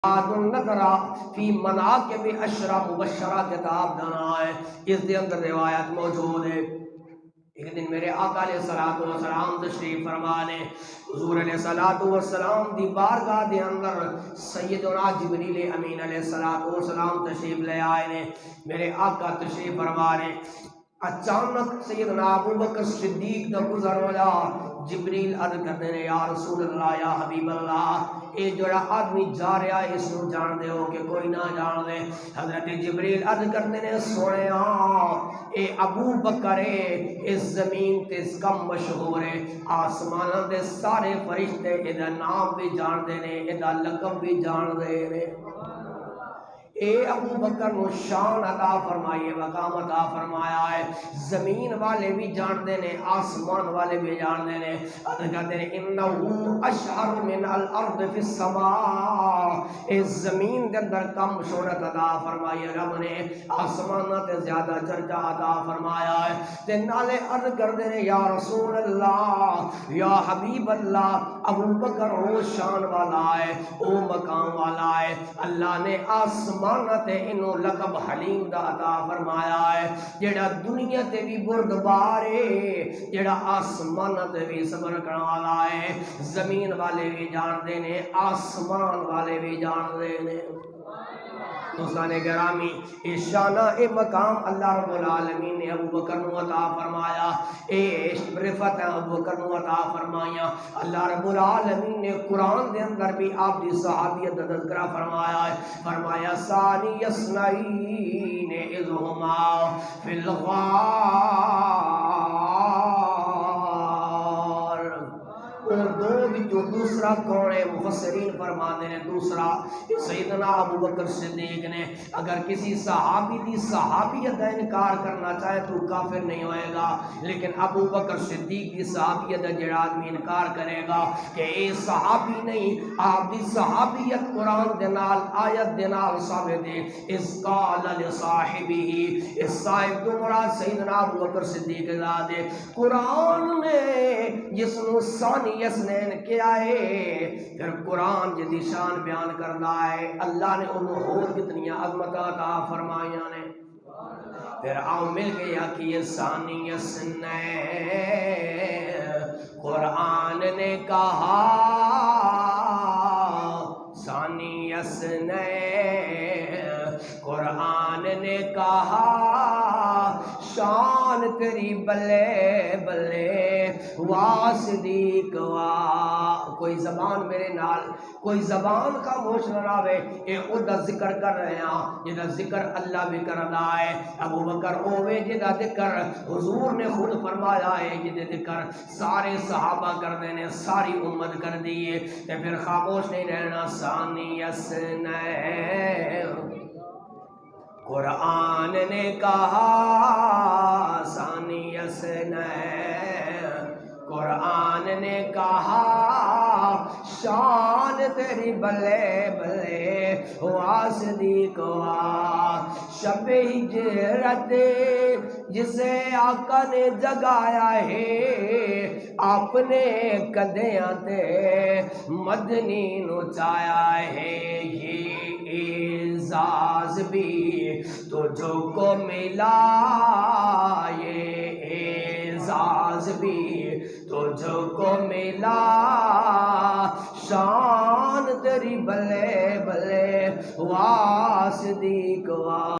نظرا فی مناقب اشرا مبشرہ کتاب دانا ہے، اس دے اندر روایت موجود ہے۔ ایک دن میرے آقا علیہ الصلوۃ والسلام تشریف فرما نے، حضور علیہ الصلوۃ والسلام دی بارگاہ دے اندر سیدنا جبریل امین علیہ الصلوۃ والسلام تشریف لے آئے نے۔ میرے آقا تشریف فرما نے، اچانک سیدنا ابو بکر صدیق دا گزر ہویا۔ جبریل عرض کرتے ہیں، یا رسول اللہ، یا حبیب اللہ، اے جڑا آدمی جا رہا ہے اس نو جان دے ہو کہ کوئی نہ جان دے؟ حضرت جبریل عرض کرتے ہیں، سوڑیا اے ابو بکر ہے، اس زمین تے اس کم مشہور ہے، آسمان دے سارے فرشتے ادا نام بھی جان دے نے، ادا لقب بھی جان دے نے۔ اے ابو بکر نو شان عطا فرمائیے، مقام عطا فرمایا ہے، زمین والے بھی جانتے نے، آسمان والے بھی جانتے نے۔ کہتے ہیں انہو اشہر من الارض فی السماء، اس زمین کے اندر کم شہرت عطا فرمائی ہے رب نے، آسمان تے زیادہ چرچا عطا فرمایا ہے۔ تے نالے عرض کرتے ہیں، یا رسول اللہ، یا حبیب اللہ، ابو بکر او شان والا ہے، او مقام والا ہے، اللہ نے آسمان تے انہوں لقب حلیم دا عطا فرمایا ہے، جیڑا دنیا تے بھی بردبار ہے، جیڑا آسمان تے بھی صبر کرنے والا ہے، زمین والے بھی جان دے نے، آسمان والے بھی جان دے نے۔ دوستان گرامی، اے شانہ اے مقام اللہ رب العالمین نے ابو بکر نو عطا فرمایا، اے رفت ابو بکر نو عطا فرمایا۔ اللہ رب العالمین نے قرآن دے اندر بھی آپ دی صحابیت دا تذکرہ فرمایا ہے، فرمایا ثانی اثنین اذ ہما فی الغار، اور دو جو دوسرا کون ہے؟ مفسرین فرماتے ہیں دوسرا سیدنا ابو بکر صدیق نے۔ اگر کسی صحابی دی صحابیت کا انکار کرنا چاہے تو کافر نہیں ہوئے گا، لیکن ابو بکر صدیق دی صحابیت کا جڑا آدمی انکار کرے گا کہ اے صحابی نہیں، آپ دی صحابیت قرآن دے نال آیت دے نال ثابت ہے۔ اس قال لصاحبہ، اس صاحب تو مراد سیدنا ابو بکر صدیق ذات ہے۔ قرآن نے جس نو ثانی اثنین کیا ہے، پھر قرآن جدی شان بیان کرنا ہے، اللہ نے انہوں اور کتنی عظمت عطا فرمائیاں نے۔ پھر آؤ مل کے یقین ثانی اثنین، قرآن نے کہا ثانی اثنین، قرآن نے کہا شان تیری بلے بلے وا صدیق وا۔ کوئی زبان میرے نال، کوئی زبان خاموش نہ رہے، اے او دا ذکر کر رہے ہیں جدا ذکر اللہ بھی کرنا ہے۔ ابو بکر اوے جدا ذکر حضور نے خود فرمایا ہے، جدا ذکر سارے صحابہ کر دینے، ساری امت کر دیئے، تے پھر خاموش نہیں رہنا۔ ثانی اثنین، قرآن نے کہا ثانی اثنین، قرآن نے کہا شان تیری بلے بلے وا صدیق وا۔ شب ہجرت جسے آقا نے جگایا ہے، آپ نے کدیاں تے مدنی نو چایا ہے، یہ اعزاز بھی تجھو کو ملا، یہ اعزاز بھی تجھو کو ملا، شان تیری بلے بلے وا صدیق وا۔